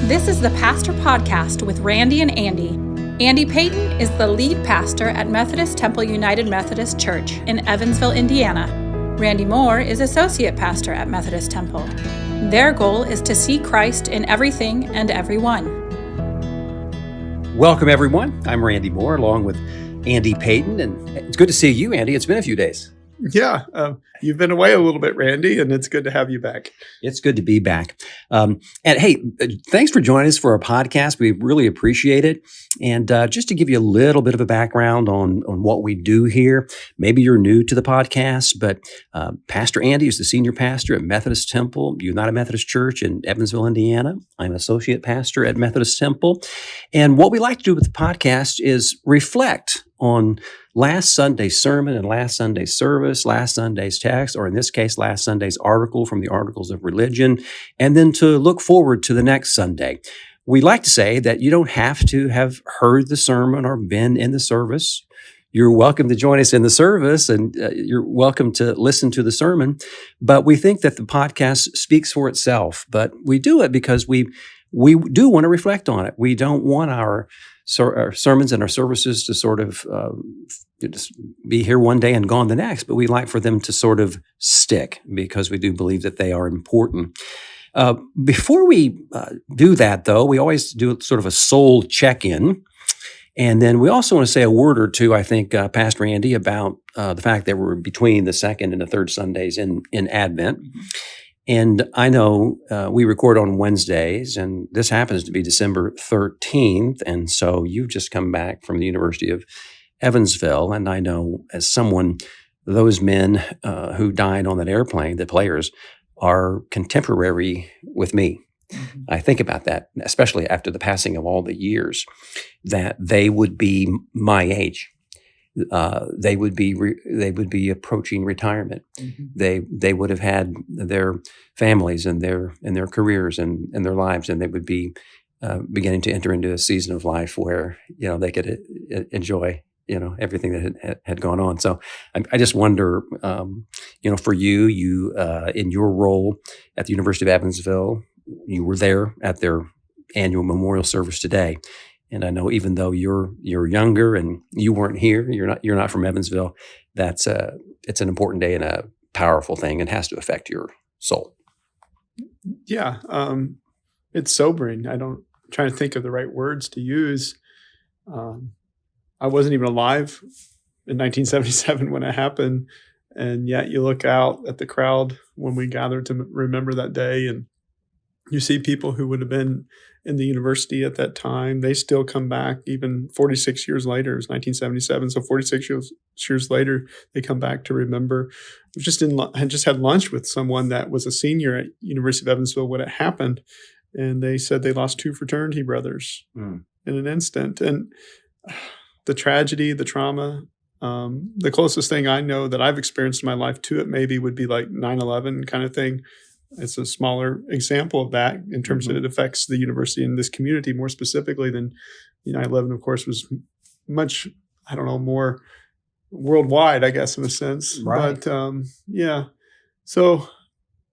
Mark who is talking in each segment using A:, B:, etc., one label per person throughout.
A: This is the Pastor Podcast with Randy and Andy. Andy Payton is the lead pastor at Methodist Temple United Methodist Church in Evansville, Indiana. Randy Moore is associate pastor at Methodist Temple. Their goal is to see Christ in everything and everyone.
B: Welcome, everyone. I'm Randy Moore, along with Andy Payton, and it's good to see you, Andy. It's been a few days.
C: Yeah, you've been away a little bit, Randy, and it's good to have you back.
B: It's good to be back. And hey, thanks for joining us for our podcast. We really appreciate it. And just to give you a little bit of a background on what we do here, maybe you're new to the podcast, but Pastor Andy is the senior pastor at Methodist Temple, United Methodist Church in Evansville, Indiana. I'm an associate pastor at Methodist Temple. And what we like to do with the podcast is reflect on last Sunday's sermon and last Sunday's service, last Sunday's text, or in this case, last Sunday's article from the Articles of Religion, and then to look forward to the next Sunday. We like to say that you don't have to have heard the sermon or been in the service. You're welcome to join us in the service, and you're welcome to listen to the sermon. But we think that the podcast speaks for itself. But we do it because we do want to reflect on it. We don't want our sermons and our services to sort of just be here one day and gone the next, but we like for them to sort of stick because we do believe that they are important. Before we do that, though, we always do sort of a soul check-in. And then we also want to say a word or two, I think, Pastor Andy, about the fact that we're between the second and the third Sundays in Advent. And I know we record on Wednesdays, and this happens to be December 13th. And so you've just come back from the University of Evansville. And I know as someone, those men who died on that airplane, the players, are contemporary with me. Mm-hmm. I think about that, especially after the passing of all the years, that they would be my age. They would be approaching retirement. Mm-hmm. They would have had their families and their careers and their lives, and they would be beginning to enter into a season of life where they could enjoy everything that had gone on. So I just wonder, for you in your role at the University of Evansville, you were there at their annual memorial service today. And I know even though you're younger and you weren't here, you're not from Evansville, it's an important day and a powerful thing and has to affect your soul.
C: Yeah, it's sobering. I'm trying to think of the right words to use. I wasn't even alive in 1977 when it happened, and yet you look out at the crowd when we gathered to remember that day, and you see people who would have been in the university at that time. They still come back even 46 years later. It was 1977, so 46 years later, they come back to remember. I just had lunch with someone that was a senior at University of Evansville when it happened, and they said they lost two fraternity brothers in an instant. And the tragedy, the trauma, the closest thing I know that I've experienced in my life to it maybe would be like 9/11 kind of thing. It's a smaller example of that in terms of it affects the university and this community more specifically than 9/11, of course, was much, more worldwide, I guess, in a sense. Right. But yeah, so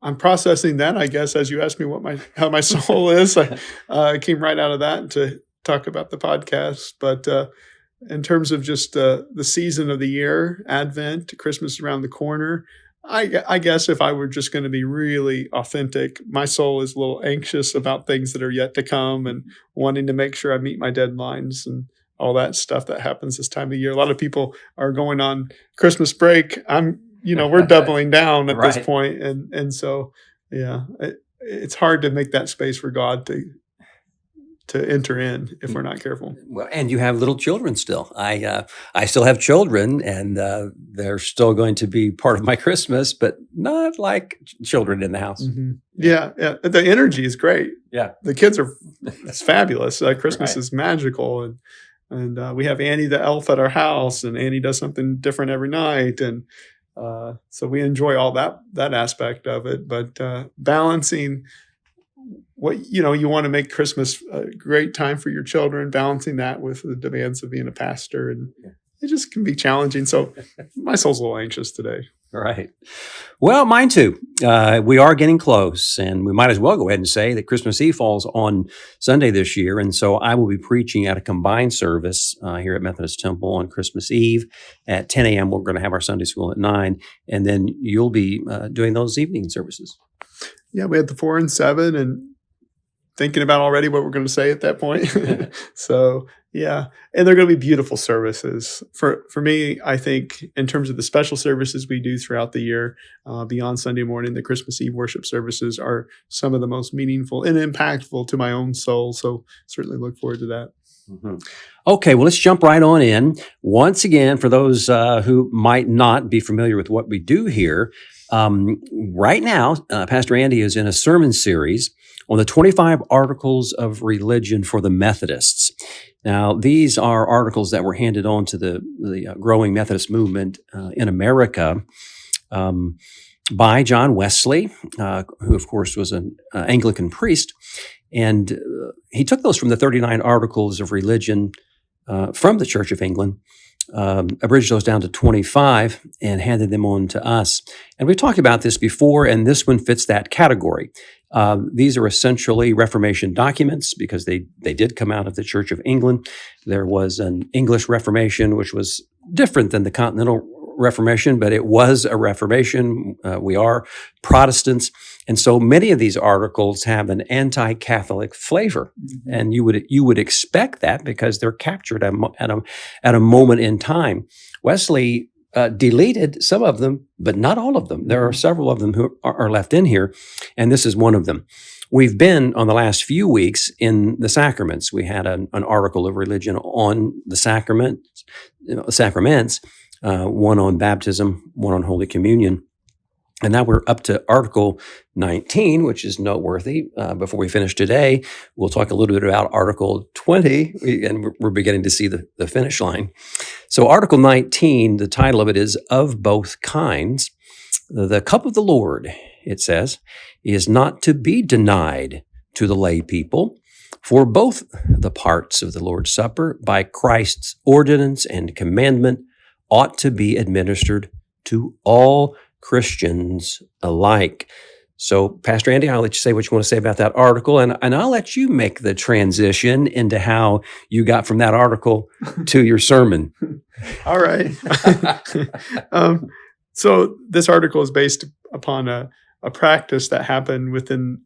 C: I'm processing that, I guess, as you asked me how my soul is. I came right out of that to talk about the podcast. But in terms of just the season of the year, Advent, Christmas around the corner, I guess if I were just going to be really authentic, my soul is a little anxious about things that are yet to come and wanting to make sure I meet my deadlines and all that stuff that happens this time of year. A lot of people are going on Christmas break. We're doubling down at this point. And so, yeah, it's hard to make that space for God to enter in if we're not careful.
B: Well, and you have little children still. I still have children, and they're still going to be part of my Christmas, but not like children in the house.
C: Mm-hmm. Yeah. The energy is great.
B: Yeah, the
C: kids it's fabulous. Christmas is magical, and we have Annie the elf at our house, and Annie does something different every night, and so we enjoy all that aspect of it. But balancing what you want to make Christmas a great time for your children, balancing that with the demands of being a pastor, and it just can be challenging. So my soul's a little anxious today.
B: Right. Well, mine too. We are getting close, and we might as well go ahead and say that Christmas Eve falls on Sunday this year. And so I will be preaching at a combined service here at Methodist Temple on Christmas Eve at 10 a.m. We're going to have our Sunday school at 9, and then you'll be doing those evening services.
C: Yeah, we had the 4 and 7, and thinking about already what we're going to say at that point. So, yeah. And they're going to be beautiful services. For me, I think in terms of the special services we do throughout the year, beyond Sunday morning, the Christmas Eve worship services are some of the most meaningful and impactful to my own soul. So certainly look forward to that.
B: Mm-hmm. Okay, well, let's jump right on in. Once again, for those who might not be familiar with what we do here, right now, Pastor Andy is in a sermon series on the 25 Articles of Religion for the Methodists. Now, these are articles that were handed on to the growing Methodist movement in America by John Wesley, who, of course, was an Anglican priest. And he took those from the 39 Articles of Religion from the Church of England, abridged those down to 25, and handed them on to us. And we've talked about this before, and this one fits that category. These are essentially Reformation documents because they did come out of the Church of England. There was an English Reformation, which was different than the Continental Reformation, but it was a Reformation. We are Protestants. And so many of these articles have an anti-Catholic flavor. Mm-hmm. And you would expect that because they're captured at a moment in time. Wesley deleted some of them, but not all of them. There are several of them who are left in here, and this is one of them. We've been on the last few weeks in the sacraments. We had an article of religion on the sacraments, one on baptism, one on Holy Communion. And now we're up to Article 19, which is noteworthy. Before we finish today, we'll talk a little bit about Article 20, and we're beginning to see the finish line. So Article 19, the title of it is Of Both Kinds. The cup of the Lord, it says, is not to be denied to the lay people, for both the parts of the Lord's Supper, by Christ's ordinance and commandment, ought to be administered to all Christians alike. So, Pastor Andy, I'll let you say what you want to say about that article, and I'll let you make the transition into how you got from that article to your sermon.
C: All right. So this article is based upon a practice that happened within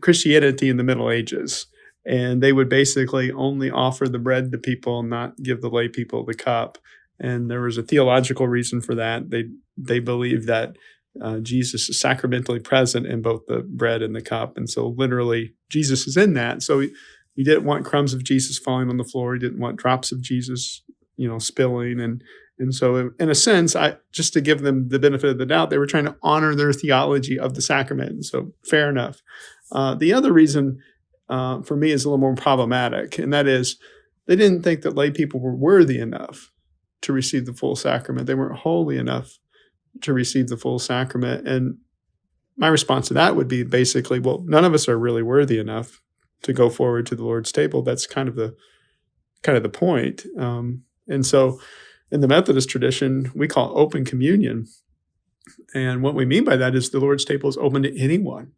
C: Christianity in the Middle Ages. And they would basically only offer the bread to people and not give the lay people the cup. And there was a theological reason for that. They believed that Jesus is sacramentally present in both the bread and the cup. And so literally Jesus is in that. So he didn't want crumbs of Jesus falling on the floor. He didn't want drops of Jesus, spilling. And so in a sense, just to give them the benefit of the doubt, they were trying to honor their theology of the sacrament. And so fair enough. The other reason for me is a little more problematic. And that is they didn't think that lay people were worthy enough to receive the full sacrament. They weren't holy enough to receive the full sacrament. And my response to that would be basically, well, none of us are really worthy enough to go forward to the Lord's table. That's kind of the point. And so in the Methodist tradition, we call it open communion. And what we mean by that is the Lord's table is open to anyone.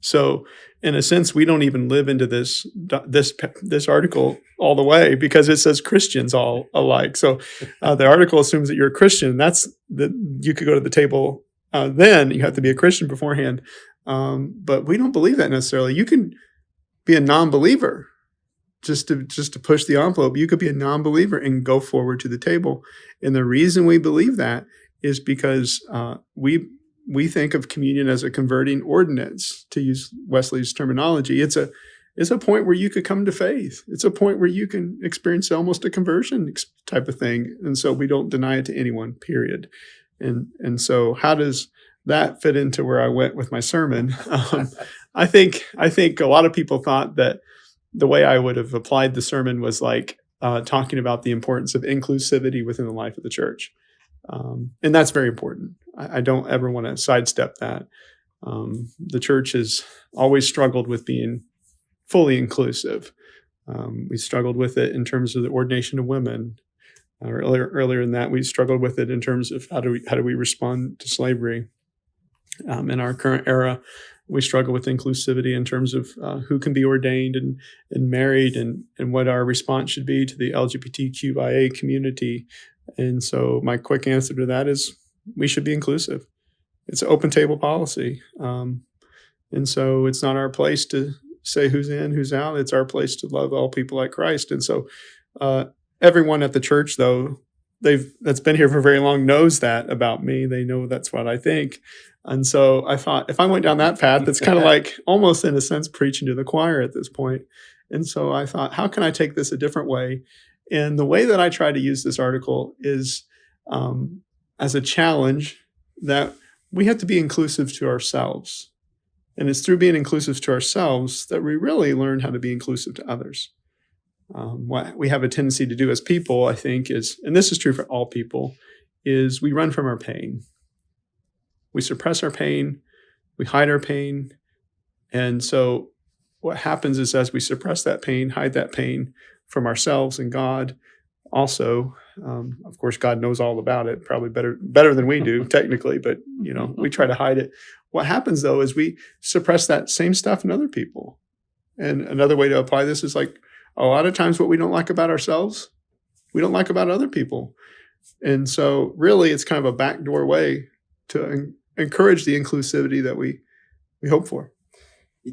C: So in a sense, we don't even live into this article all the way because it says Christians all alike. So the article assumes that you're a Christian. You could go to the table then. You have to be a Christian beforehand. But we don't believe that necessarily. You can be a non-believer just to push the envelope. You could be a non-believer and go forward to the table. And the reason we believe that is because we think of communion as a converting ordinance, to use Wesley's terminology. It's a point where you could come to faith. It's a point where you can experience almost a conversion type of thing. And so we don't deny it to anyone, period. And so how does that fit into where I went with my sermon? I think a lot of people thought that the way I would have applied the sermon was like talking about the importance of inclusivity within the life of the church. And that's very important. I don't ever want to sidestep that. The church has always struggled with being fully inclusive. We struggled with it in terms of the ordination of women. Earlier in that, we struggled with it in terms of how do we respond to slavery. In our current era, we struggle with inclusivity in terms of who can be ordained and married, and what our response should be to the LGBTQIA community. And so my quick answer to that is we should be inclusive. It's an open table policy. And so it's not our place to say who's in, who's out. It's our place to love all people like Christ. And so everyone at the church, though, that's been here for very long knows that about me. They know that's what I think. And so I thought if I went down that path, it's kind of like almost in a sense preaching to the choir at this point. And so I thought, how can I take this a different way? And the way that I try to use this article is as a challenge that we have to be inclusive to ourselves. And it's through being inclusive to ourselves that we really learn how to be inclusive to others. What we have a tendency to do as people, I think, is, and this is true for all people, is we run from our pain. We suppress our pain, we hide our pain. And so what happens is as we suppress that pain, hide that pain from ourselves and God, also, of course, God knows all about it, probably better than we do technically, but we try to hide it. What happens though is we suppress that same stuff in other people. And another way to apply this is like a lot of times what we don't like about ourselves, we don't like about other people. And so really it's kind of a backdoor way to encourage the inclusivity that we hope for.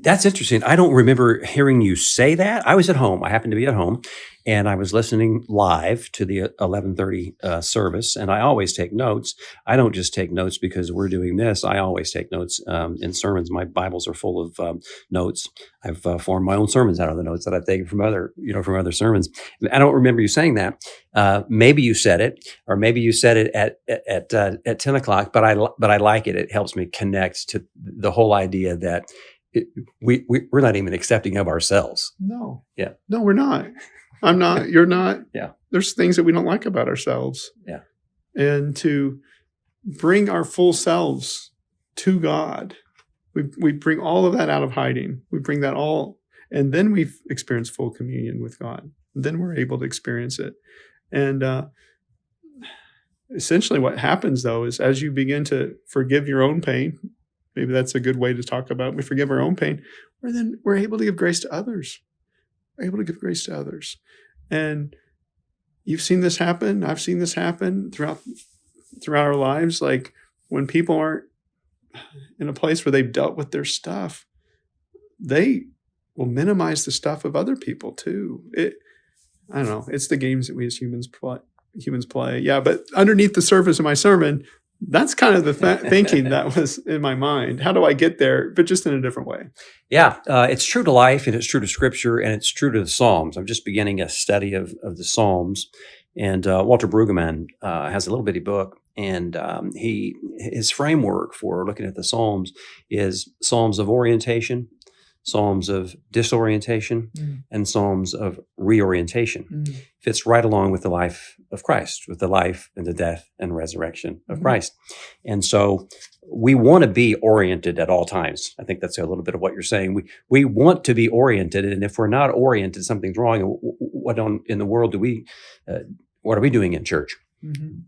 B: That's interesting. I don't remember hearing you say that. I was at home. I happened to be at home, and I was listening live to the 11:30 service, and I always take notes. I don't just take notes because we're doing this. I always take notes in sermons. My Bibles are full of notes. I've formed my own sermons out of the notes that I've taken from other sermons. I don't remember you saying that. Maybe you said it, or maybe you said it at 10 o'clock, but I like it. It helps me connect to the whole idea that we're not even accepting of ourselves.
C: No.
B: Yeah.
C: No, we're not. I'm not. You're not.
B: Yeah.
C: There's things that we don't like about ourselves.
B: Yeah.
C: And to bring our full selves to God, we bring all of that out of hiding. We bring that all, and then we experience full communion with God. And then we're able to experience it. And essentially what happens, though, is as you begin to forgive your own pain, maybe that's a good way to talk about it. We forgive our own pain, then we're able to give grace to others. We're able to give grace to others. And you've seen this happen. I've seen this happen throughout our lives. Like when people aren't in a place where they've dealt with their stuff, they will minimize the stuff of other people too. I don't know. It's the games that we as humans play. Yeah, but underneath the surface of my sermon, that's kind of the thinking that was in my mind. How do I get there? But just in a different way.
B: Yeah, it's true to life, and it's true to Scripture, and it's true to the Psalms. I'm just beginning a study of the Psalms, and Walter Brueggemann has a little bitty book, and his framework for looking at the Psalms is Psalms of orientation, Psalms of disorientation, and Psalms of reorientation. Fits right along with the life of Christ, with the life and the death and resurrection of Christ. And so we want to be oriented at all times. I think that's a little bit of what you're saying. We want to be oriented, and if we're not oriented, something's wrong. What in the world what are we doing in church?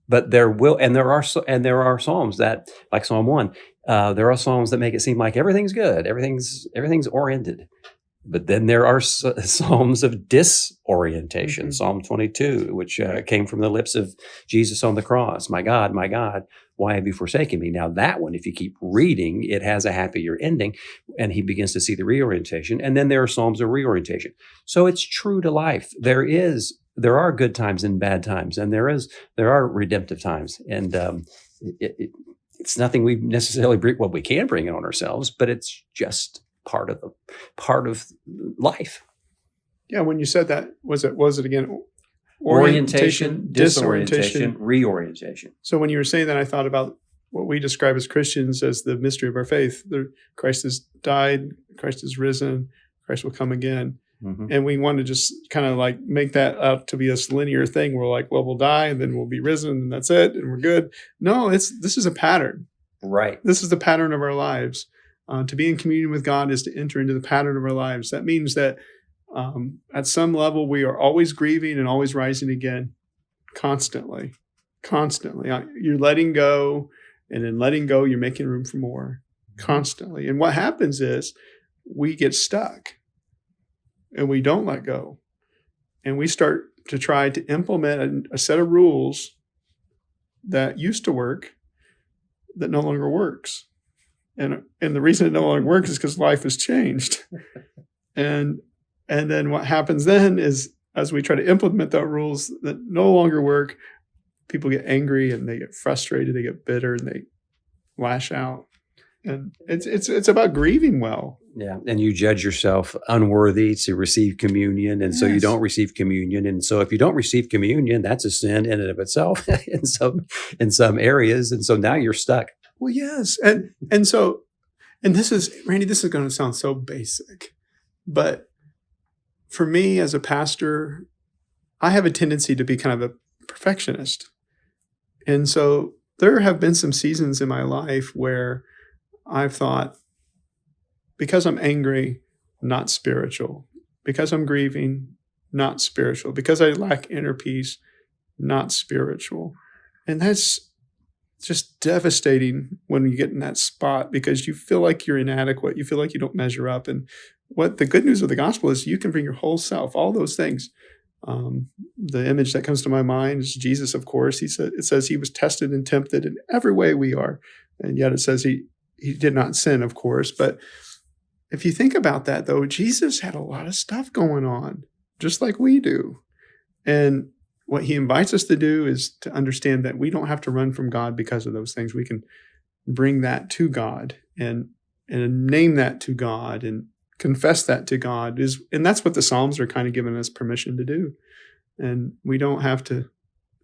B: But there are Psalms that, like Psalm 1, there are Psalms that make it seem like everything's good, everything's oriented. But then there are Psalms of disorientation. Psalm 22, which came from the lips of Jesus on the cross. My God, why have you forsaken me? Now that one, if you keep reading, it has a happier ending, and he begins to see the reorientation. And then there are Psalms of reorientation. So it's true to life. There are good times and bad times, and there are redemptive times. And it's nothing we necessarily bring. Well, we can bring it on ourselves, but it's just part of life.
C: Yeah, when you said that, was it again?
B: Orientation, disorientation, reorientation.
C: So when you were saying that, I thought about what we describe as Christians as the mystery of our faith. Christ has died, Christ has risen, Christ will come again. And we want to just kind of like make that out to be this linear thing. We're like, well, we'll die and then we'll be risen and that's it and we're good. No, this is a pattern.
B: Right.
C: This is the pattern of our lives. To be in communion with God is to enter into the pattern of our lives. That means that at some level we are always grieving and always rising again. constantly. You're letting go, and in letting go, you're making room for more constantly. And what happens is we get stuck and we don't let go. And we start to try to implement a set of rules that used to work that no longer works. And the reason it no longer works is because life has changed. And then what happens then is, as we try to implement those rules that no longer work, people get angry and they get frustrated, they get bitter, and they lash out. And it's about grieving well.
B: Yeah. And you judge yourself unworthy to receive communion. And so you don't receive communion. And so if you don't receive communion, that's a sin in and of itself in some areas. And so now you're stuck.
C: Well, yes. And this is, Randy, this is going to sound so basic, but for me as a pastor, I have a tendency to be kind of a perfectionist. And so there have been some seasons in my life where I've thought, because I'm angry, not spiritual. Because I'm grieving, not spiritual. Because I lack inner peace, not spiritual. And that's just devastating when you get in that spot, because you feel like you're inadequate. You feel like you don't measure up. And what the good news of the gospel is, you can bring your whole self, all those things. The image that comes to my mind is Jesus, of course. It says he was tested and tempted in every way we are. And yet it says he did not sin, of course. But if you think about that, though, Jesus had a lot of stuff going on, just like we do. And what he invites us to do is to understand that we don't have to run from God because of those things. We can bring that to God and name that to God and confess that to God. And that's what the Psalms are kind of giving us permission to do. And we don't have to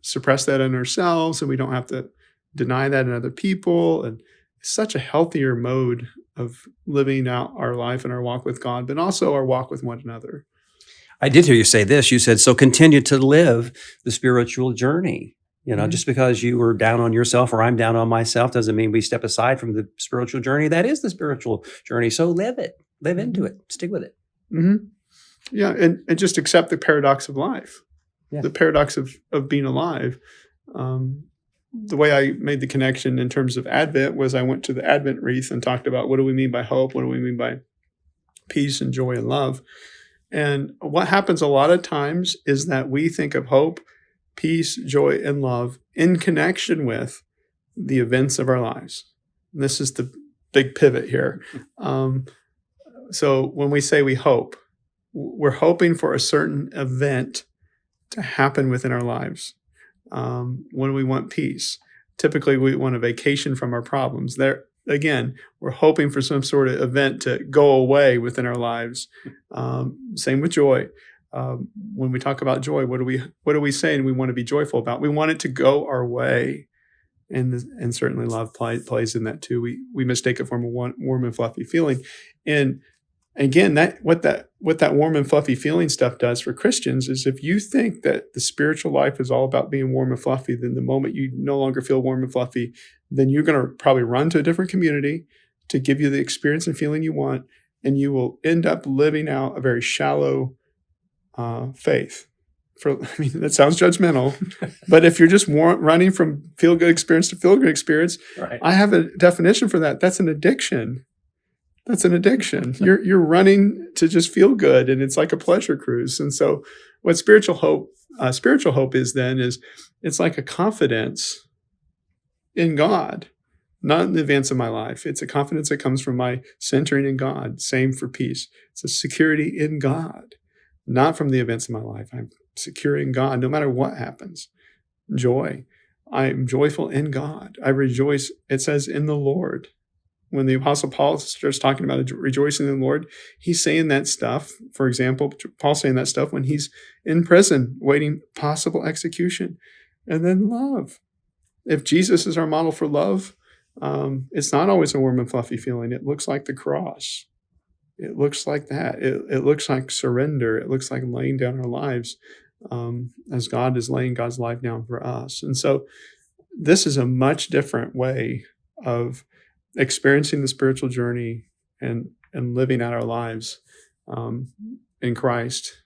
C: suppress that in ourselves, and we don't have to deny that in other people. And it's such a healthier mode of living out our life and our walk with God, but also our walk with one another.
B: I did hear you say this. You said, so continue to live the spiritual journey. Just because you were down on yourself or I'm down on myself doesn't mean we step aside from the spiritual journey. That is the spiritual journey. So live it, live into it, stick with it.
C: Mm-hmm. Yeah. And just accept the paradox of life, the paradox of being alive. The way I made the connection in terms of Advent was I went to the Advent wreath and talked about, what do we mean by hope? What do we mean by peace and joy and love? And what happens a lot of times is that we think of hope, peace, joy, and love in connection with the events of our lives. And this is the big pivot here. So when we say we hope, we're hoping for a certain event to happen within our lives. When we want peace, typically we want a vacation from our problems. There again, we're hoping for some sort of event to go away within our lives. Same with joy. When we talk about joy, what are we saying we want to be joyful about? We want it to go our way, and certainly love plays in that too. We mistake it for a warm and fluffy feeling, and again, what that warm and fluffy feeling stuff does for Christians is, if you think that the spiritual life is all about being warm and fluffy, then the moment you no longer feel warm and fluffy, then you're going to probably run to a different community to give you the experience and feeling you want, and you will end up living out a very shallow faith. That sounds judgmental, but if you're just running from feel-good experience to feel-good experience, right. I have a definition for that. That's an addiction. That's an addiction. You're running to just feel good, and it's like a pleasure cruise. And so what spiritual hope is then is it's like a confidence in God, not in the events of my life. It's a confidence that comes from my centering in God. Same for peace. It's a security in God, not from the events of my life. I'm secure in God no matter what happens. Joy. I'm joyful in God. I rejoice, it says, in the Lord. When the Apostle Paul starts talking about rejoicing in the Lord, he's saying that stuff. For example, Paul's saying that stuff when he's in prison, waiting possible execution. And then love. If Jesus is our model for love, it's not always a warm and fluffy feeling. It looks like the cross. It looks like that. It looks like surrender. It looks like laying down our lives as God is laying God's life down for us. And so this is a much different way of experiencing the spiritual journey and living out our lives in Christ.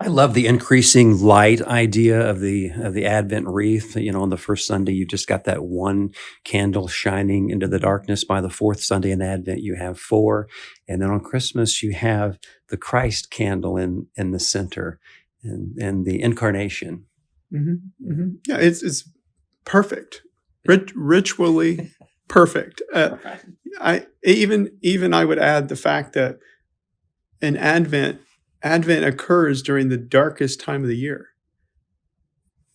B: I love the increasing light idea of the Advent wreath. On the first Sunday, you just got that one candle shining into the darkness. By the fourth Sunday in Advent, you have four, and then on Christmas, you have the Christ candle in the center, and the incarnation.
C: Mm-hmm. Mm-hmm. Yeah, it's perfect, ritually perfect. I would add the fact that in Advent occurs during the darkest time of the year.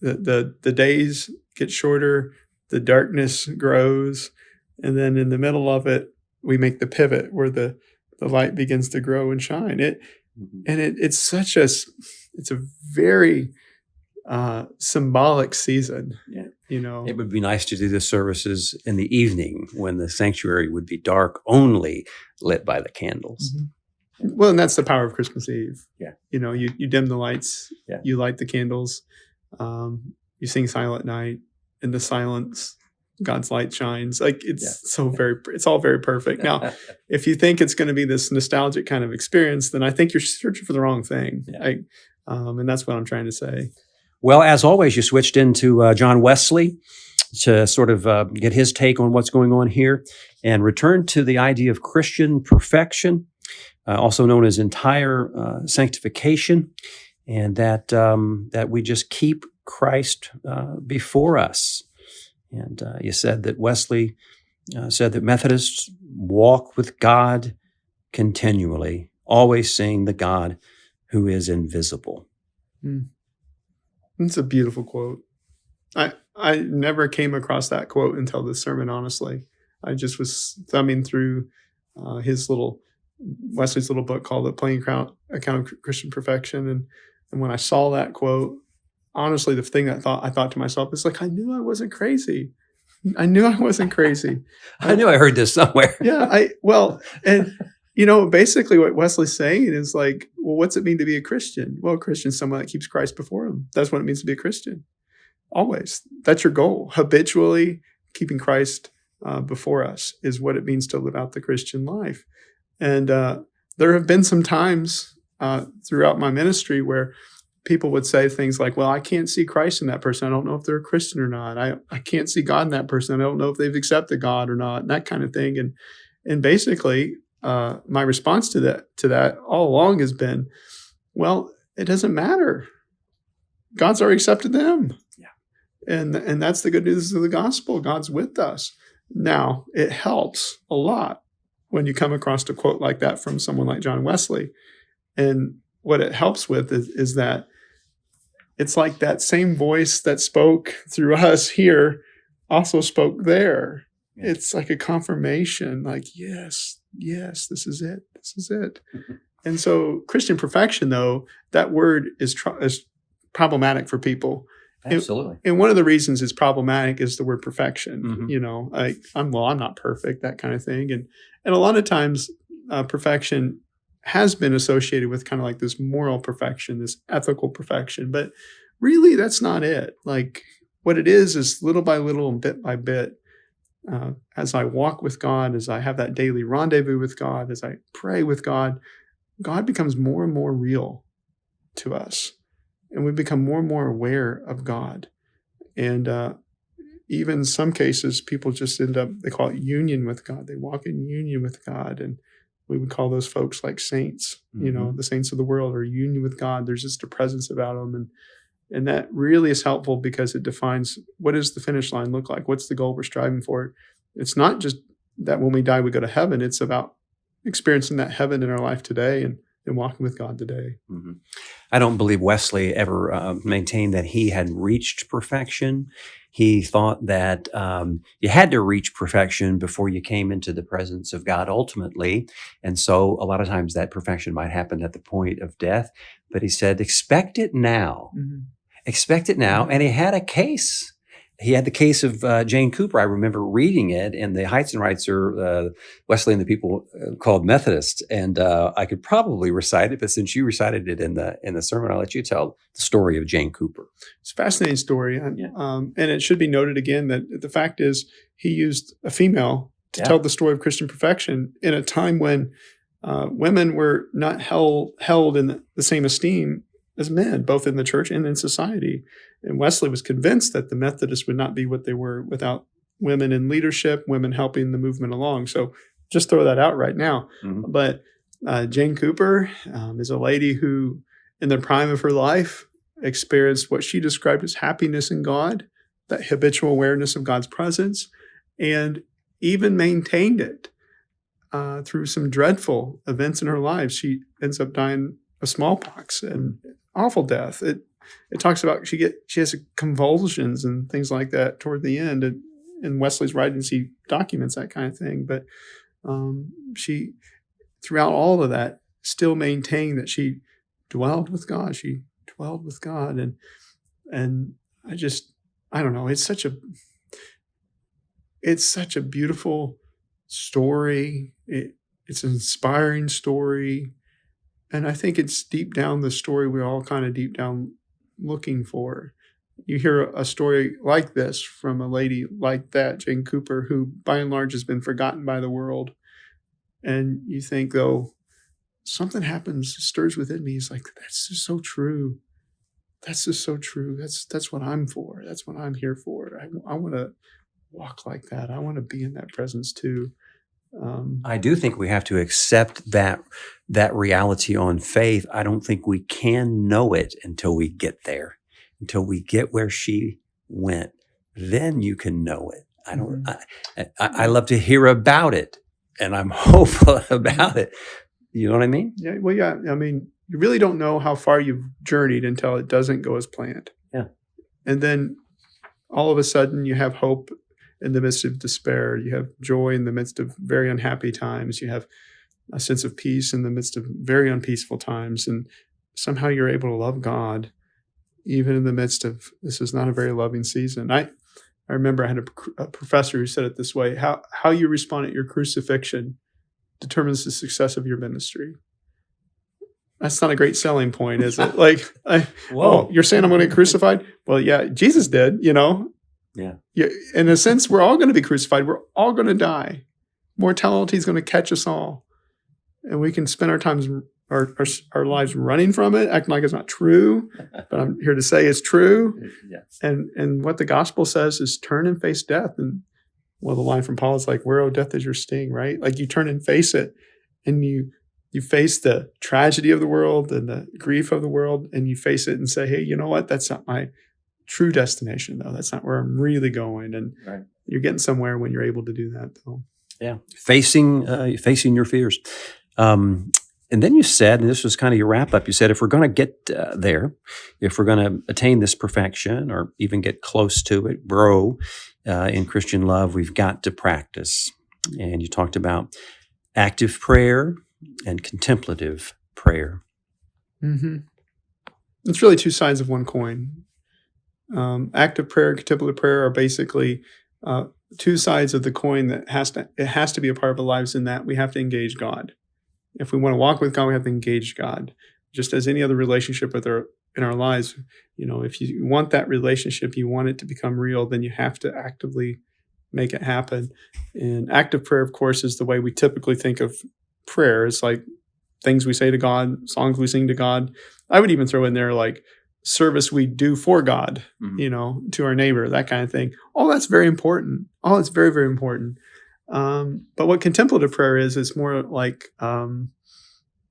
C: The days get shorter, the darkness grows, and then in the middle of it, we make the pivot where the light begins to grow and shine. It's a very symbolic season.
B: Yeah. It would be nice to do the services in the evening when the sanctuary would be dark, only lit by the candles.
C: Mm-hmm. Well, and that's the power of Christmas Eve.
B: Yeah.
C: You dim the lights, you light the candles, you sing Silent Night. In the silence, God's light shines. It's all very perfect. Now, if you think it's going to be this nostalgic kind of experience, then I think you're searching for the wrong thing. Yeah. And that's what I'm trying to say.
B: Well, as always, you switched into John Wesley to sort of get his take on what's going on here and return to the idea of Christian perfection. Also known as entire sanctification, and that we just keep Christ before us. And you said that Wesley said that Methodists walk with God continually, always seeing the God who is invisible.
C: It's a beautiful quote. I never came across that quote until this sermon, honestly. I just was thumbing through Wesley's little book called The Plain Account of Christian Perfection. And when I saw that quote, honestly, the thing I thought to myself is I knew I wasn't crazy. I knew I wasn't crazy.
B: I knew I heard this somewhere.
C: Yeah. Basically what Wesley's saying is well, what's it mean to be a Christian? Well, a Christian is someone that keeps Christ before him. That's what it means to be a Christian. Always. That's your goal. Habitually keeping Christ before us is what it means to live out the Christian life. And there have been some times throughout my ministry where people would say things like, well, I can't see Christ in that person. I don't know if they're a Christian or not. I can't see God in that person. I don't know if they've accepted God or not, and that kind of thing. And basically, my response to that all along has been, well, it doesn't matter. God's already accepted them. Yeah. And that's the good news of the gospel. God's with us. Now, it helps a lot when you come across a quote like that from someone like John Wesley. And what it helps with is that it's like that same voice that spoke through us here also spoke there. Yeah. It's like a confirmation, yes, this is it. This is it. Mm-hmm. And so Christian perfection, though, that word is problematic for people.
B: Absolutely.
C: And one of the reasons it's problematic is the word perfection.
B: Mm-hmm.
C: I'm not perfect, that kind of thing. And a lot of times perfection has been associated with kind of like this moral perfection, this ethical perfection. But really, that's not it. What it is little by little and bit by bit, as I walk with God, as I have that daily rendezvous with God, as I pray with God, God becomes more and more real to us. And we become more and more aware of God. And even in some cases, people just end up, they call it union with God. They walk in union with God. And we would call those folks like saints. Mm-hmm. The saints of the world are union with God. There's just a presence about them. And that really is helpful because it defines what does the finish line look like? What's the goal we're striving for? It's not just that when we die, we go to heaven. It's about experiencing that heaven in our life today and walking with God today.
B: Mm-hmm. I don't believe Wesley ever maintained that he had reached perfection. He thought that you had to reach perfection before you came into the presence of God ultimately. And so a lot of times that perfection might happen at the point of death. But he said, expect it now. Mm-hmm. Expect it now. Mm-hmm. And he had a case. He had the case of Jane Cooper. I remember reading it in the Heizenreitzer, Wesley and the people called Methodists, and I could probably recite it. But since you recited it in the sermon, I'll let you tell the story of Jane Cooper.
C: It's a fascinating story, and it should be noted again that the fact is he used a female to tell the story of Christian perfection in a time when women were not held in the same esteem men, both in the church and in society. And Wesley was convinced that the Methodists would not be what they were without women in leadership, women helping the movement along. So just throw that out right now.
B: Mhm.
C: But Jane Cooper is a lady who, in the prime of her life, experienced what she described as happiness in God, that habitual awareness of God's presence, and even maintained it through some dreadful events in her life. She ends up dying of smallpox and awful death. It talks about she has convulsions and things like that toward the end. And in Wesley's writings, he documents that kind of thing. But she, throughout all of that, still maintained that she dwelled with God. She dwelled with God, and I don't know. It's such a beautiful story. It's an inspiring story. And I think it's deep down the story we're all kind of deep down looking for. You hear a story like this from a lady like that, Jane Cooper, who by and large has been forgotten by the world. And you think, though, something happens, stirs within me. It's like, that's just so true. That's just so true. That's what I'm for. That's what I'm here for. I want to walk like that. I want to be in that presence too.
B: I do think we have to accept that reality on faith. I don't think we can know it until we get there, until we get where she went. Then you can know it. I love to hear about it, and I'm hopeful about it. You know what I mean?
C: Yeah. Well, yeah. I mean, you really don't know how far you've journeyed until it doesn't go as planned.
B: Yeah.
C: And then all of a sudden you have hope in the midst of despair. You have joy in the midst of very unhappy times. You have a sense of peace in the midst of very unpeaceful times. And somehow you're able to love God, even in the midst of, this is not a very loving season. I remember I had a professor who said it this way: how you respond at your crucifixion determines the success of your ministry. That's not a great selling point, is it? Like,
B: Whoa.
C: You're saying I'm going to get crucified? Well, yeah, Jesus did,
B: Yeah.
C: In a sense, we're all going to be crucified. We're all going to die. Mortality is going to catch us all. And we can spend our lives running from it, acting like it's not true. But I'm here to say it's true.
B: Yeah.
C: And what the gospel says is turn and face death. And the line from Paul is like, where, oh, death is your sting, right? Like you turn and face it, and you face the tragedy of the world and the grief of the world, and you face it and say, hey, you know what? That's not my true destination, though. That's not where I'm really going. And
B: Right.
C: You're getting somewhere when you're able to do that, though.
B: Yeah. Facing your fears. And then you said, and this was kind of your wrap up, you said, if we're going to get there, if we're going to attain this perfection or even get close to it, grow in Christian love, we've got to practice. And you talked about active prayer and contemplative prayer.
C: Mm-hmm. It's really two sides of one coin. Active prayer and contemplative prayer are basically two sides of the coin that has to be a part of our lives, in that we have to engage God. If we want to walk with God, we have to engage God. Just as any other relationship in our lives, if you want that relationship, you want it to become real, then you have to actively make it happen. And active prayer, of course, is the way we typically think of prayer. It's like things we say to God, songs we sing to God. I would even throw in there like service we do for God, to our neighbor, that kind of thing. All that's very important. All that's very, very important. But what contemplative prayer is more like,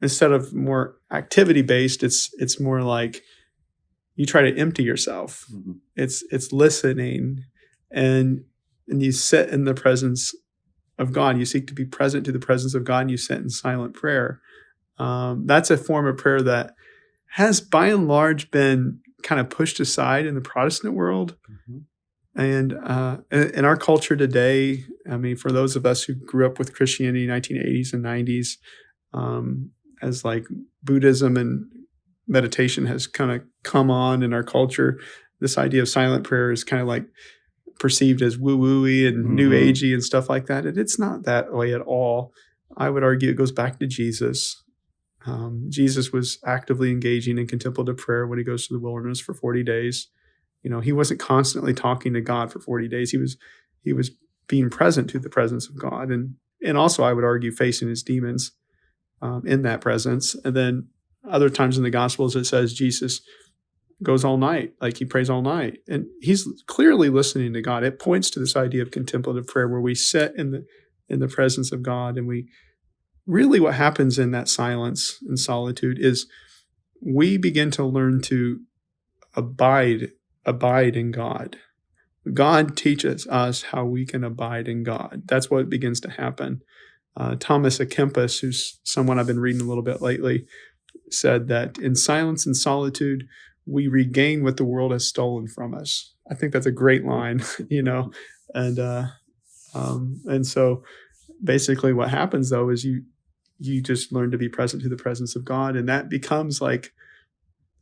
C: instead of more activity based, it's more like you try to empty yourself. Mm-hmm. It's listening, and you sit in the presence of God. You seek to be present to the presence of God, and you sit in silent prayer. That's a form of prayer that has by and large been kind of pushed aside in the Protestant world. Mm-hmm. And in our culture today, I mean, for those of us who grew up with Christianity in the 1980s and 90s, as like Buddhism and meditation has kind of come on in our culture, this idea of silent prayer is kind of like perceived as woo-woo-y and new agey and stuff like that. And it's not that way at all. I would argue it goes back to Jesus. Jesus was actively engaging in contemplative prayer when he goes to the wilderness for 40 days. He wasn't constantly talking to God for 40 days. He was being present to the presence of God, and also I would argue facing his demons in that presence. And then other times in the Gospels, it says Jesus goes all night, like he prays all night. And he's clearly listening to God. It points to this idea of contemplative prayer where we sit in the presence of God. And we really, what happens in that silence and solitude is we begin to learn to abide in God. God teaches us how we can abide in God. That's what begins to happen. Thomas à Kempis, who's someone I've been reading a little bit lately, said that in silence and solitude, we regain what the world has stolen from us. I think that's a great line, and so basically what happens though is you just learn to be present to the presence of God, and that becomes like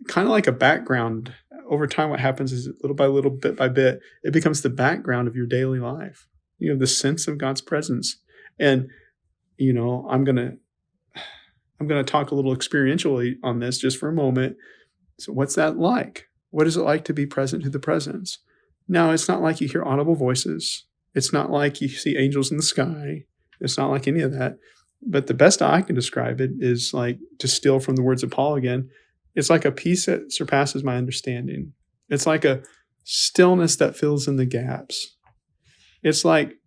C: kind of like a background. Over time, what happens is little by little, bit by bit, it becomes the background of your daily life. The sense of God's presence. And, I'm going to talk a little experientially on this just for a moment. So what's that like? What is it like to be present to the presence? Now, it's not like you hear audible voices. It's not like you see angels in the sky. It's not like any of that. But the best I can describe it is like, to steal from the words of Paul again, it's like a peace that surpasses my understanding. It's like a stillness that fills in the gaps. It's like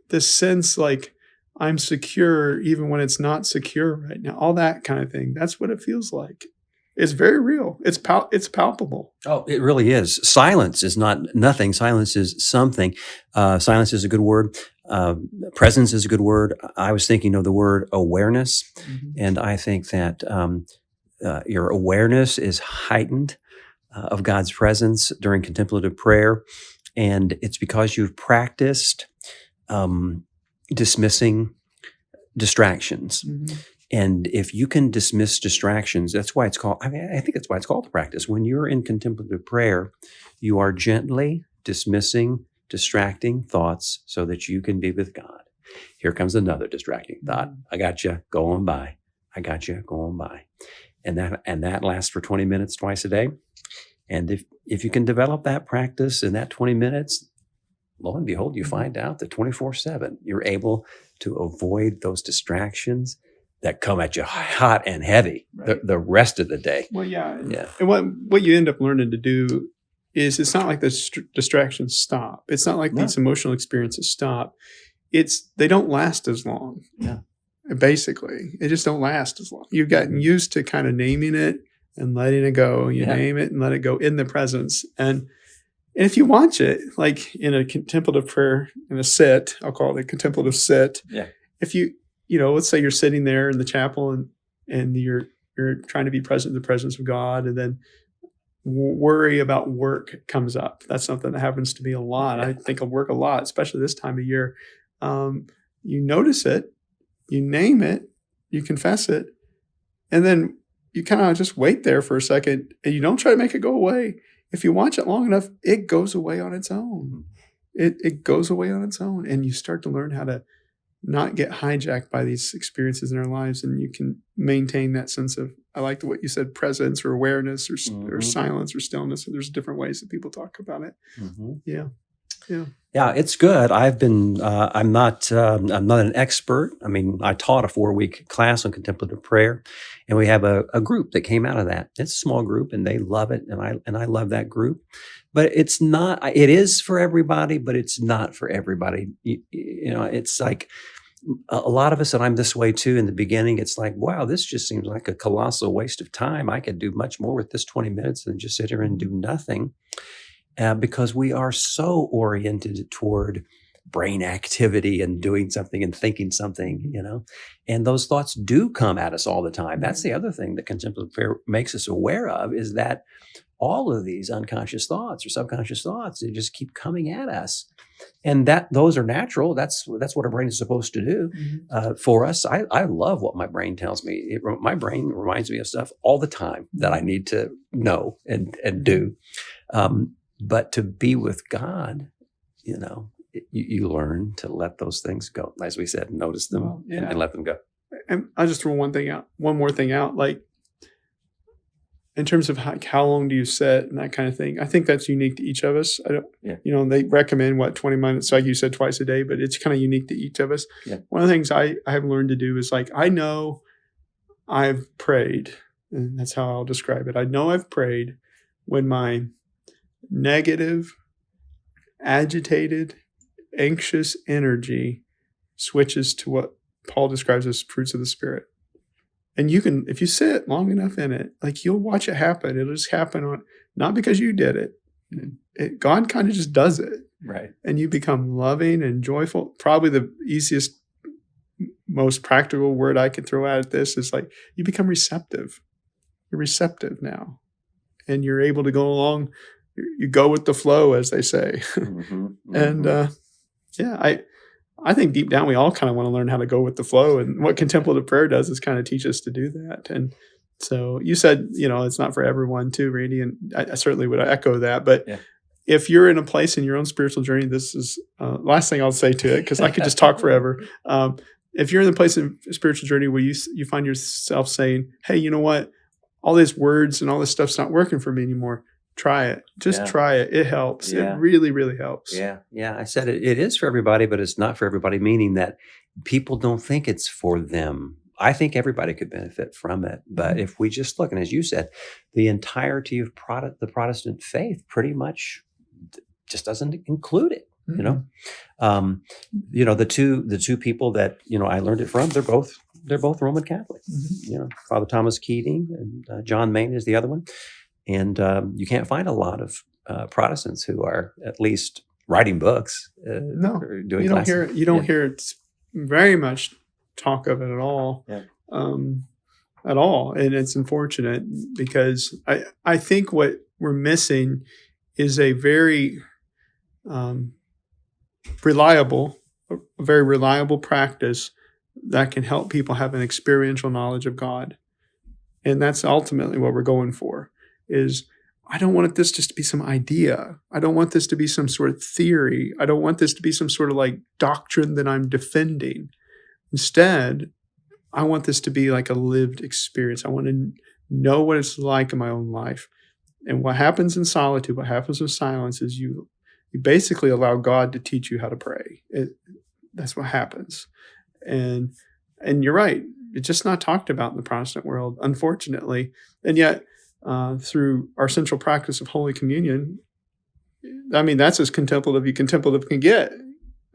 C: this sense like I'm secure even when it's not secure right now. All that kind of thing. That's what it feels like. It's very real. It's palpable.
B: Oh, it really is. Silence is not nothing. Silence is something. Silence is a good word. Presence is a good word. I was thinking of the word awareness, and I think that your awareness is heightened of God's presence during contemplative prayer. And it's because you've practiced dismissing distractions. Mm-hmm. And if you can dismiss distractions, that's why it's called, I think that's why it's called the practice. When you're in contemplative prayer, you are gently dismissing distracting thoughts so that you can be with God. Here comes another distracting thought. I got you, go on by. I got you, go on by. And that lasts for 20 minutes twice a day. And if you can develop that practice in that 20 minutes, lo and behold, you find out that 24/7, you're able to avoid those distractions that come at you hot and heavy the rest of the day.
C: Well, yeah. And what you end up learning to do is it's not like the distractions stop. It's not like these emotional experiences stop. They don't last as long.
B: Yeah.
C: Basically, it just don't last as long. You've gotten used to kind of naming it and letting it go. You name it and let it go in the presence. And if you watch it, like in a contemplative prayer, in a sit, I'll call it a contemplative sit.
B: Yeah.
C: If let's say you're sitting there in the chapel and you're trying to be present in the presence of God, and then worry about work comes up. That's something that happens to me a lot. I think of work a lot, especially this time of year. You notice it. You name it, you confess it, and then you kind of just wait there for a second, and you don't try to make it go away. If you watch it long enough, it goes away on its own. It goes away on its own, and you start to learn how to not get hijacked by these experiences in our lives, and you can maintain that sense of, I like what you said, presence or awareness or silence or stillness. There's different ways that people talk about it. Mm-hmm. Yeah.
B: Yeah, it's good. I'm not an expert. I mean, I taught a 4-week class on contemplative prayer, and we have a group that came out of that. It's a small group, and they love it, and I love that group. But it's not. It is for everybody, but it's not for everybody. It's like a lot of us, and I'm this way too. In the beginning, it's like, wow, this just seems like a colossal waste of time. I could do much more with this 20 minutes than just sit here and do nothing. Because we are so oriented toward brain activity and doing something and thinking something, and those thoughts do come at us all the time. That's the other thing that contemplative prayer makes us aware of, is that all of these unconscious thoughts or subconscious thoughts, they just keep coming at us. And those are natural. That's what our brain is supposed to do for us. I love what my brain tells me. My brain reminds me of stuff all the time that I need to know and do. But to be with God, you learn to let those things go. As we said, notice them and let them go.
C: And I'll just throw one more thing out, like in terms of how long do you sit and that kind of thing. I think that's unique to each of us. They recommend 20 minutes, like you said, twice a day, but it's kind of unique to each of us. Yeah. One of the things I have learned to do is like, I know I've prayed, and that's how I'll describe it. I know I've prayed when my negative, agitated, anxious energy switches to what Paul describes as fruits of the Spirit. And you can, if you sit long enough in it, like you'll watch it happen. It'll just happen not because you did it. God kind of just does it.
B: Right.
C: And you become loving and joyful. Probably the easiest, most practical word I could throw at this is like you become receptive. You're receptive now. And you're able to go along. You go with the flow, as they say.
B: Mm-hmm.
C: And I think deep down we all kind of want to learn how to go with the flow. And what contemplative prayer does is kind of teach us to do that. And so you said, it's not for everyone too, Randy. And I certainly would echo that. But if you're in a place in your own spiritual journey, this is last thing I'll say to it, because I could just talk forever. If you're in the place of spiritual journey where you find yourself saying, hey, you know what? All these words and all this stuff's not working for me anymore. Try it. Just try it. It helps. It really, really helps.
B: Yeah. Yeah. I said it is for everybody, but it's not for everybody, meaning that people don't think it's for them. I think everybody could benefit from it. But if we just look, and as you said, the entirety of the Protestant faith pretty much just doesn't include it.
C: Mm-hmm.
B: The two people that, I learned it from, they're both Roman Catholic.
C: Mm-hmm.
B: Father Thomas Keating and John Maine is the other one. And you can't find a lot of Protestants who are at least writing books.
C: No,
B: or doing
C: you don't
B: classes.
C: hear it. You don't hear it very much talk of it at all.
B: Yeah.
C: At all. And it's unfortunate because I think what we're missing is a very reliable practice that can help people have an experiential knowledge of God. And that's ultimately what we're going for. Is I don't want this just to be some idea. I don't want this to be some sort of theory. I don't want this to be some sort of like doctrine that I'm defending. Instead, I want this to be like a lived experience. I want to know what it's like in my own life. And what happens in solitude, what happens in silence is you basically allow God to teach you how to pray. That's what happens. And you're right. It's just not talked about in the Protestant world, unfortunately. And yet, through our central practice of Holy Communion, I mean, that's as contemplative can get.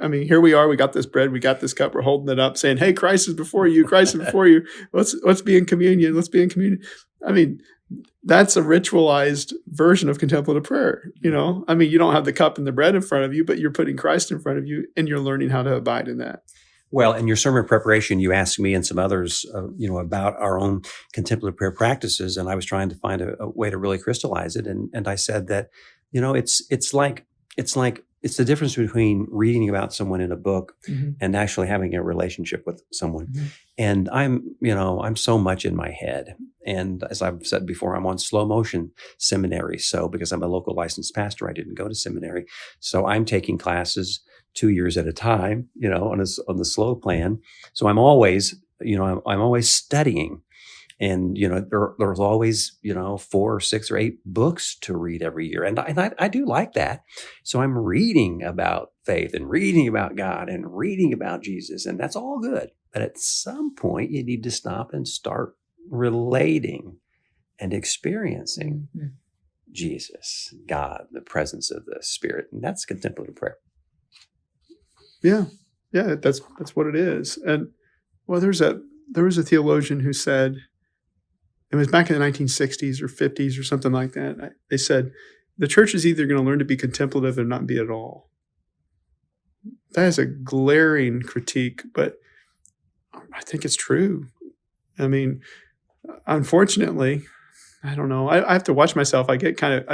C: I mean, here we are, we got this bread, we got this cup, we're holding it up saying, hey, Christ is before you, Christ is before you. Let's be in communion. Let's be in communion. I mean, that's a ritualized version of contemplative prayer. I mean, you don't have the cup and the bread in front of you, but you're putting Christ in front of you and you're learning how to abide in that.
B: Well, in your sermon preparation, you asked me and some others, about our own contemplative prayer practices, and I was trying to find a way to really crystallize it. And I said that, it's the difference between reading about someone in a book and actually having a relationship with someone. Mm-hmm. And I'm so much in my head. And as I've said before, I'm on slow motion seminary. So because I'm a local licensed pastor, I didn't go to seminary. So I'm taking classes 2 years at a time, on the slow plan. So I'm always, I'm always studying. And, there's always, 4 or 6 or 8 books to read every year. And I do like that. So I'm reading about faith and reading about God and reading about Jesus. And that's all good. But at some point, you need to stop and start relating and experiencing Jesus, God, the presence of the Spirit. And that's contemplative prayer.
C: Yeah. Yeah, that's what it is. And well, there was a theologian who said, it was back in the 1960s or 50s or something like that. They said, the church is either going to learn to be contemplative or not be at all. That is a glaring critique, but I think it's true. I mean, unfortunately, I don't know. I have to watch myself. I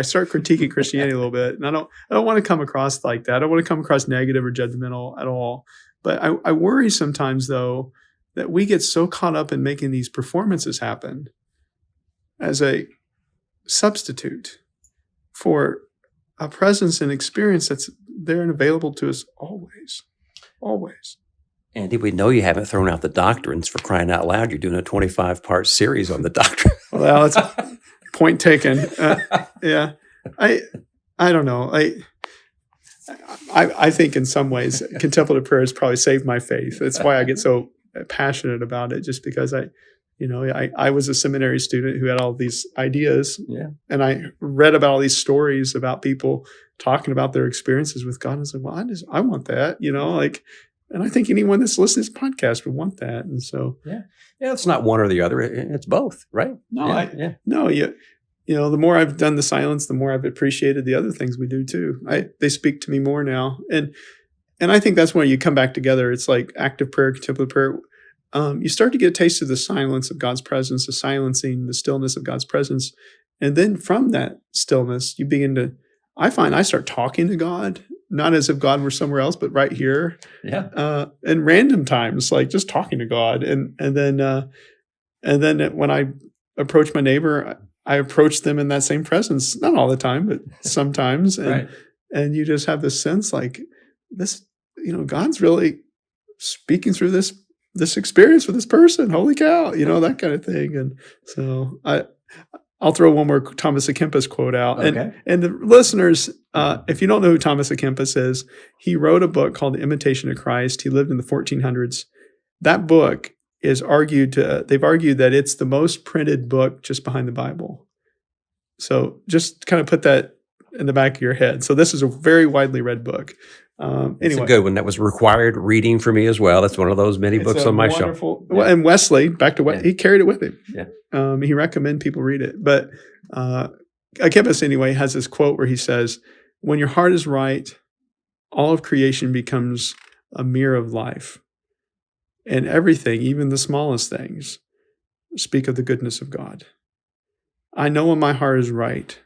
C: start critiquing Christianity a little bit, and I don't want to come across like that. I don't want to come across negative or judgmental at all. But I worry sometimes, though, that we get so caught up in making these performances happen as a substitute for a presence and experience that's there and available to us always. Always.
B: Andy, we know you haven't thrown out the doctrines, for crying out loud. You're doing a 25-part series on the doctrine.
C: Well, that's point taken. Yeah. I don't know. I think in some ways contemplative prayer has probably saved my faith. That's why I get so passionate about it, just because I was a seminary student who had all these ideas,
B: Yeah.
C: and I read about all these stories about people talking about their experiences with God. And I was like, well, I want that, and I think anyone that's listening to this podcast would want that. And so,
B: Yeah, it's not one or the other. It's both, right?
C: The more I've done the silence, the more I've appreciated the other things we do too. They speak to me more now. And I think that's when you come back together. It's like active prayer, contemplative prayer. You start to get a taste of the silence of God's presence, the silencing, the stillness of God's presence. And then from that stillness, you begin to, I find I start talking to God, not as if God were somewhere else, but right here.
B: Yeah.
C: And random times, like just talking to God. And then when I approach my neighbor, I approach them in that same presence, not all the time, but sometimes. And,
B: Right.
C: and you just have this sense like this, God's really speaking through this experience with this person. Holy cow, that kind of thing. And so I'll throw one more Thomas à Kempis quote out.
B: Okay.
C: And the listeners, if you don't know who Thomas à Kempis is, he wrote a book called The Imitation of Christ. He lived in the 1400s. That book is they've argued that it's the most printed book just behind the Bible. So just kind of put that in the back of your head. So this is a very widely read book. Anyway,
B: it's a good one. That was required reading for me as well. That's one of those many books on my shelf.
C: Well, and Wesley, he carried it with him.
B: Yeah.
C: He recommended people read it. But Kempis, anyway, has this quote where he says, when your heart is right, all of creation becomes a mirror of life. And everything, even the smallest things, speak of the goodness of God. I know when my heart is right,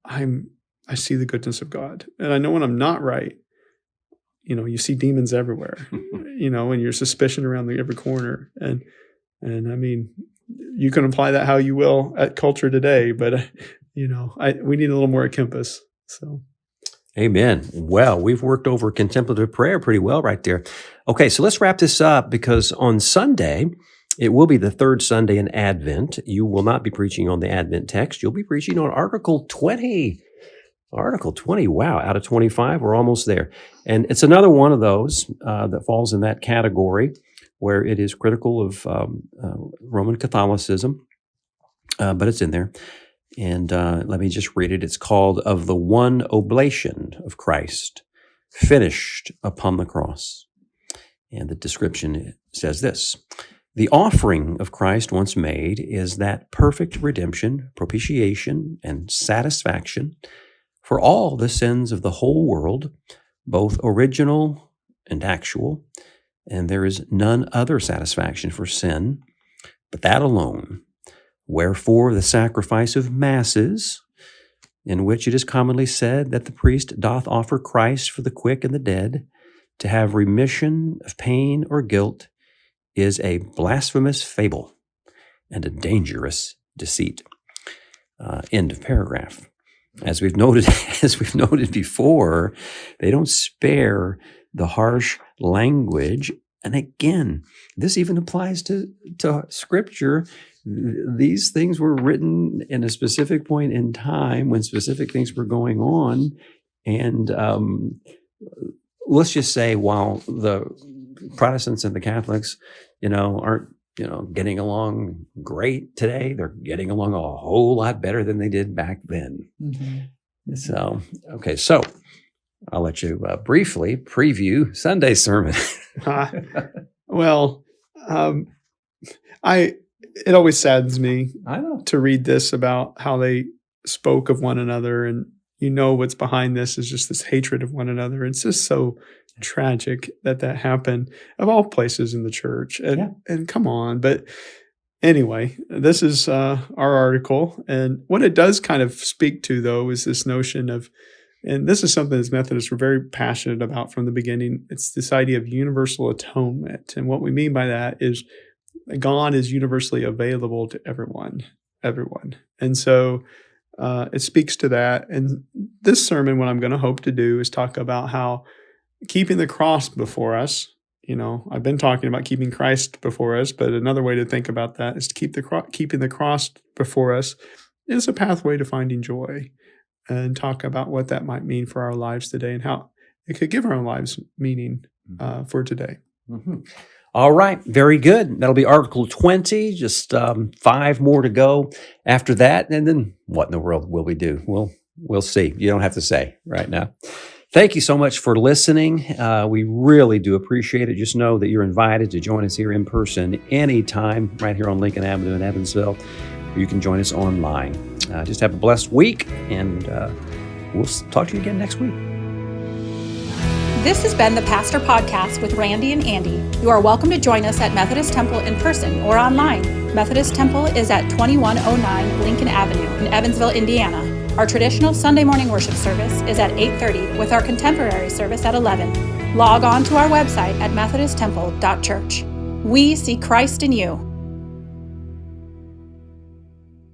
C: I see the goodness of God. And I know when I'm not right, you see demons everywhere, and your suspicion around every corner. And I mean, you can apply that how you will at culture today, but, we need a little more at Kempis. So.
B: Amen. Well, we've worked over contemplative prayer pretty well right there. Okay, so let's wrap this up because on Sunday, it will be the third Sunday in Advent. You will not be preaching on the Advent text. You'll be preaching on Article 20. Article 20, wow, out of 25, we're almost there. And it's another one of those that falls in that category where it is critical of Roman Catholicism, but it's in there. And let me just read it. It's called Of the One Oblation of Christ, Finished Upon the Cross. And the description says this: the offering of Christ once made is that perfect redemption, propitiation, and satisfaction for all the sins of the whole world, both original and actual, and there is none other satisfaction for sin but that alone. Wherefore the sacrifice of masses, in which it is commonly said that the priest doth offer Christ for the quick and the dead, to have remission of pain or guilt, is a blasphemous fable and a dangerous deceit. End of paragraph. As we've noted before, they don't spare the harsh language. And again, this even applies to Scripture. These things were written in a specific point in time when specific things were going on. And let's just say while the Protestants and the Catholics, aren't, getting along great today, they're getting along a whole lot better than they did back then. Mm-hmm. So, okay, so I'll let you briefly preview Sunday's sermon.
C: It always saddens me
B: I know.
C: to read this about how they spoke of one another, and what's behind this is just this hatred of one another. It's just so tragic that happened of all places in the church. And come on. But anyway, this is our article. And what it does kind of speak to, though, is this notion of, and this is something as Methodists we're very passionate about from the beginning. It's this idea of universal atonement. And what we mean by that is God is universally available to everyone. And so it speaks to that. And this sermon, what I'm going to hope to do is talk about how keeping the cross before us, I've been talking about keeping Christ before us, but another way to think about that is to keeping the cross before us is a pathway to finding joy, and talk about what that might mean for our lives today and how it could give our lives meaning for today.
B: Mm-hmm. All right, very good. That'll be Article 20, just 5 more to go after that. And then what in the world will we do? We'll see. You don't have to say right now. Thank you so much for listening. We really do appreciate it. Just know that you're invited to join us here in person anytime right here on Lincoln Avenue in Evansville. You can join us online. Just have a blessed week, and we'll talk to you again next week.
A: This has been the Pastor Podcast with Randy and Andy. You are welcome to join us at Methodist Temple in person or online. Methodist Temple is at 2109 Lincoln Avenue in Evansville, Indiana. Our traditional Sunday morning worship service is at 8:30 with our contemporary service at 11. Log on to our website at methodisttemple.church. We see Christ in you.